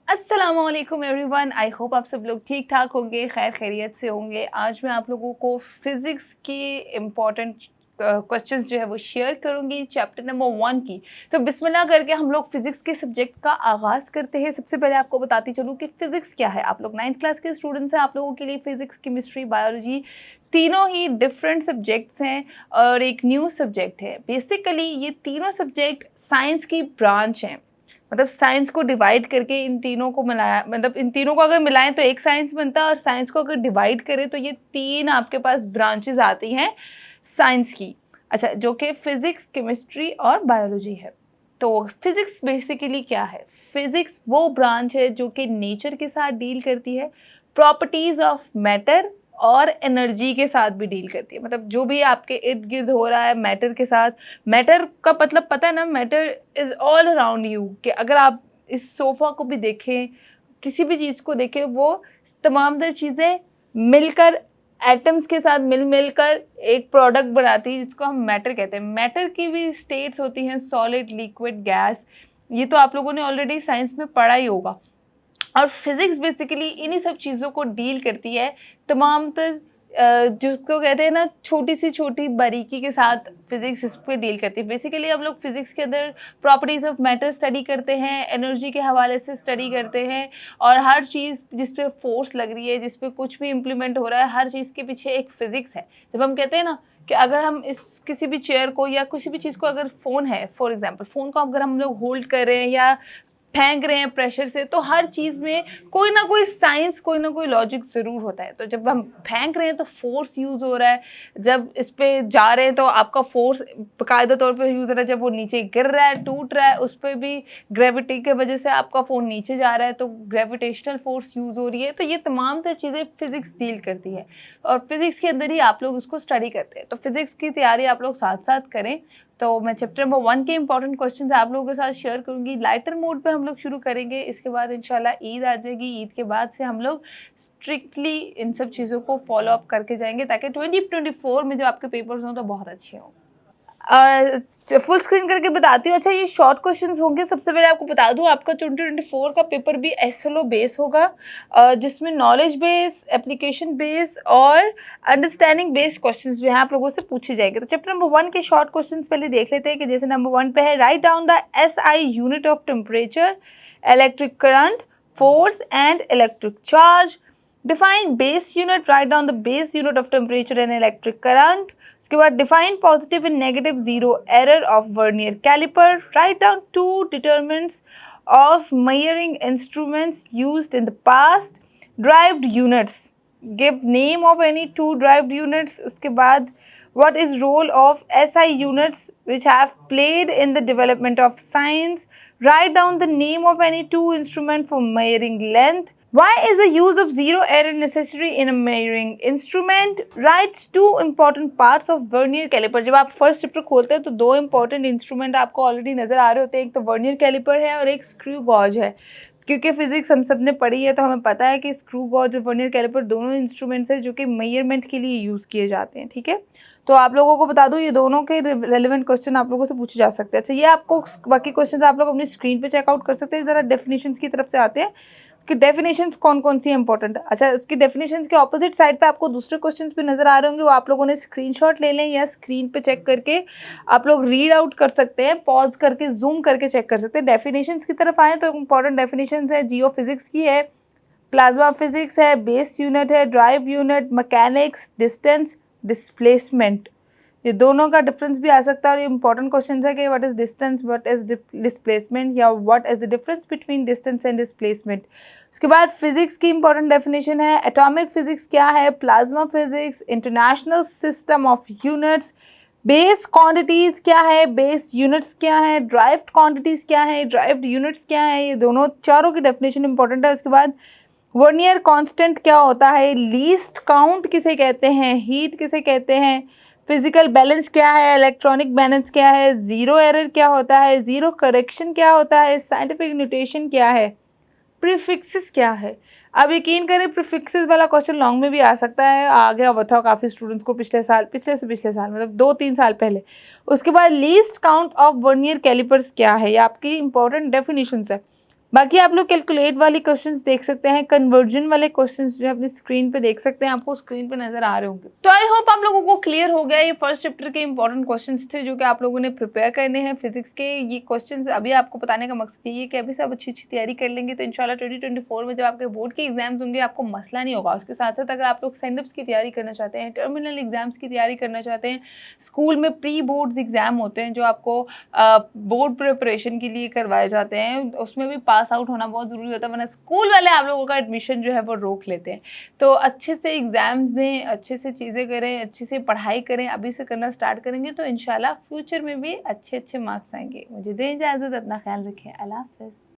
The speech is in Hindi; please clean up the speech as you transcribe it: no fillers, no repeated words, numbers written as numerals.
अस्सलामुअलैकुम एवरीवन, आई होप आप सब लोग ठीक ठाक होंगे, खैर खैरियत से होंगे। आज मैं आप लोगों को फिज़िक्स की इम्पॉर्टेंट क्वेश्चंस जो है वो शेयर करूंगी चैप्टर नंबर 1 की। तो बिस्मिल्लाह करके हम लोग फिज़िक्स के सब्जेक्ट का आगाज़ करते हैं। सबसे पहले आपको बताती चलूँ कि फ़िज़िक्स क्या है। आप लोग 9th क्लास के स्टूडेंट्स हैं, आप लोगों के लिए फ़िज़िक्स, केमिस्ट्री, बायोलॉजी तीनों ही डिफरेंट सब्जेक्ट्स हैं और एक न्यू सब्जेक्ट है। बेसिकली ये तीनों सब्जेक्ट साइंस की ब्रांच हैं। मतलब साइंस को डिवाइड करके इन तीनों को मिलाया, मतलब इन तीनों को अगर मिलाएं तो एक साइंस बनता है, और साइंस को अगर डिवाइड करें तो ये तीन आपके पास ब्रांचेस आती हैं साइंस की। अच्छा, जो कि फिजिक्स, केमिस्ट्री और बायोलॉजी है। तो फिजिक्स बेसिकली क्या है? फिजिक्स वो ब्रांच है जो कि नेचर के साथ डील करती है, प्रॉपर्टीज ऑफ मैटर और एनर्जी के साथ भी डील करती है। मतलब जो भी आपके इर्द गिर्द हो रहा है मैटर के साथ, मैटर का मतलब पता है ना, matter is all around you. कि अगर आप इस सोफा को भी देखें, किसी भी चीज़ को देखें, वो तमाम तर चीज़ें मिलकर एटम्स के साथ मिल कर एक प्रोडक्ट बनाती है जिसको हम मैटर कहते हैं। मैटर की भी स्टेट्स होती हैं, सॉलिड, लिक्विड, गैस। ये तो आप लोगों ने ऑलरेडी साइंस में पढ़ा ही होगा। और फिजिक्स बेसिकली इन्हीं सब चीज़ों को डील करती है, तमाम तर जिसको कहते हैं ना, छोटी सी छोटी बारीकी के साथ फिजिक्स इस पर डील करती है। बेसिकली हम लोग फिजिक्स के अंदर प्रॉपर्टीज ऑफ मैटर स्टडी करते हैं, एनर्जी के हवाले से स्टडी करते हैं, और हर चीज़ जिस पे फोर्स लग रही है, जिस पे कुछ भी इम्प्लीमेंट हो रहा है, हर चीज़ के पीछे एक फिजिक्स है। जब हम कहते हैं ना कि अगर हम इस किसी भी चेयर को या किसी भी चीज़ को, अगर फ़ोन है फॉर एग्जांपल, फ़ोन को अगर हम लोग होल्ड कर रहे हैं या फेंक रहे हैं प्रेशर से, तो हर चीज़ में कोई ना कोई साइंस, कोई ना कोई लॉजिक ज़रूर होता है। तो जब हम फेंक रहे हैं तो फोर्स यूज़ हो रहा है, जब इस पे जा रहे हैं तो आपका फोर्स बाकायदा तौर पे यूज़ हो रहा है, जब वो नीचे गिर रहा है, टूट रहा है, उस पर भी ग्रेविटी की वजह से आपका फ़ोन नीचे जा रहा है, तो ग्रेविटेशनल फोर्स यूज़ हो रही है। तो ये तमाम तर चीज़ें फिज़िक्स डील करती है, और फिज़िक्स के अंदर ही आप लोग उसको स्टडी करते हैं। तो फिज़िक्स की तैयारी आप लोग साथ साथ करें। तो मैं चैप्टर नंबर 1 के इंपॉर्टेंट क्वेश्चंस आप लोगों के साथ शेयर करूंगी। लाइटर मोड पे हम लोग शुरू करेंगे, इसके बाद इंशाल्लाह ईद आ जाएगी। ईद के बाद से हम लोग स्ट्रिक्टली इन सब चीज़ों को फॉलो अप करके जाएंगे, ताकि 2024 में जब आपके पेपर्स हों तो बहुत अच्छे हों। फुल स्क्रीन करके बताती हूँ। अच्छा, ये शॉर्ट क्वेश्चंस होंगे। सबसे पहले आपको बता दूँ, आपका 2024 का पेपर भी एसएलओ बेस होगा, जिसमें नॉलेज बेस, एप्लीकेशन बेस और अंडरस्टैंडिंग बेस्ड क्वेश्चंस जो हैं आप लोगों से पूछे जाएंगे। तो चैप्टर नंबर 1 के शॉर्ट क्वेश्चंस पहले देख लेते हैं। कि जैसे नंबर 1 पे है, write down the SI unit of temperature, electric current, force and electric charge. Define base unit, write down the base unit of temperature and electric current. उसके बाद define positive and negative zero error of vernier calliper. Write down two determinants of measuring instruments used in the past. Derived units, give name of any two derived units. उसके बाद what is role of SI units which have played in the development of science. Write down the name of any two instrument for measuring length. Why is the use of zero error necessary in a measuring instrument? Write two important parts of vernier caliper. जब आप फर्स्ट चैप्टर खोलते हैं तो दो इंपॉर्टेंट इंस्ट्रूमेंट आपको ऑलरेडी नजर आ रहे होते हैं, एक तो वर्नियर कैलिपर है और एक स्क्रू गॉज है। क्योंकि फिजिक्स हम सब ने पढ़ी है तो हमें पता है कि स्क्रू गॉज और वर्नियर कैलिपर दोनों इंस्ट्रूमेंट्स हैं जो कि मेजरमेंट के लिए यूज़ किए जाते हैं। ठीक है, तो आप लोगों को बता दूं, ये दोनों के रेलेवेंट क्वेश्चन आप लोगों से पूछे जा सकते हैं। अच्छा, ये आपको बाकी क्वेश्चन आप लोग अपनी स्क्रीन पे चेकआउट कर सकते हैं। ज़रा डेफिनेशंस की तरफ से आते हैं कि डेफिनेशंस कौन कौन सी इंपॉर्टेंट है। अच्छा, उसकी डेफिनेशंस के ऑपोजिट साइड पे आपको दूसरे क्वेश्चंस भी नजर आ रहे होंगे, वो आप लोगों ने स्क्रीनशॉट ले लें या स्क्रीन पे चेक करके आप लोग रीड आउट कर सकते हैं, पॉज करके जूम करके चेक कर सकते हैं। डेफिनेशंस की तरफ आए तो इंपॉर्टेंट डेफिनेशंस है, जियो फिजिक्स की है, प्लाज्मा फिजिक्स है, बेस यूनिट है, drive unit, mechanics, distance, displacement. ये दोनों का डिफरेंस भी आ सकता है, और ये इंपॉर्टेंट क्वेश्चन है कि what is distance, what is displacement, या what is the difference between distance and displacement. उसके बाद फिजिक्स की इंपॉर्टेंट डेफिनेशन है, एटॉमिक फिजिक्स क्या है, plasma physics, international system of units, base quantities क्या है, बेस यूनिट्स क्या है, ड्राइव्ड क्वांटिटीज़ क्या है, ड्राइव्ड यूनिट्स क्या है। ये दोनों चारों की डेफिनेशन इंपॉर्टेंट है। उसके बाद वर्नियर कांस्टेंट क्या होता है, लीस्ट काउंट किसे कहते हैं, हीट किसे कहते हैं, फिजिकल बैलेंस क्या है, इलेक्ट्रॉनिक बैलेंस क्या है, ज़ीरो एरर क्या होता है, ज़ीरो करेक्शन क्या होता है, साइंटिफिक नोटेशन क्या है, प्रीफिक्सेस क्या है। अब यकीन करें, प्रीफिक्सेस वाला क्वेश्चन लॉन्ग में भी आ सकता है, आ गया हुआ था काफ़ी स्टूडेंट्स को पिछले साल मतलब 2-3 साल पहले। उसके बाद least count of vernier callipers क्या है, ये आपकी इंपॉर्टेंट डेफिनेशंस है। बाकी आप लोग कैलकुलेट वाली क्वेश्चंस देख सकते हैं, कन्वर्जन वाले क्वेश्चंस जो है अपनी स्क्रीन पे देख सकते हैं, आपको स्क्रीन पे नजर आ रहे होंगे। तो आई होप आप लोगों को क्लियर हो गया, ये फर्स्ट चैप्टर के इंपॉर्टेंट क्वेश्चंस थे जो कि आप लोगों ने प्रिपेयर करने हैं फिजिक्स के। ये क्वेश्चंस अभी आपको बताने का मकसद यही है कि अभी से आप अच्छी अच्छी तैयारी कर लेंगे तो इंशाल्लाह 2024 में जब आपके बोर्ड के एग्जाम्स होंगे आपको मसला नहीं होगा। उसके साथ साथ अगर आप लोग सेंडअप्स की तैयारी करना चाहते हैं, टर्मिनल एग्जाम्स की तैयारी करना चाहते हैं, स्कूल में प्री बोर्ड्स एग्जाम होते हैं जो आपको बोर्ड प्रिपरेशन के लिए करवाए जाते हैं, उसमें भी पास आउट होना बहुत ज़रूरी होता है, वरना स्कूल वाले आप लोगों का एडमिशन जो है वो रोक लेते हैं। तो अच्छे से एग्ज़ाम्स दें, अच्छे से चीज़ें करें, अच्छे से पढ़ाई करें, अभी से करना स्टार्ट करेंगे तो इंशाल्लाह फ्यूचर में भी अच्छे अच्छे मार्क्स आएंगे। मुझे दें इजाज़त, अपना ख्याल रखें, अल्लाह हाफ़िज़।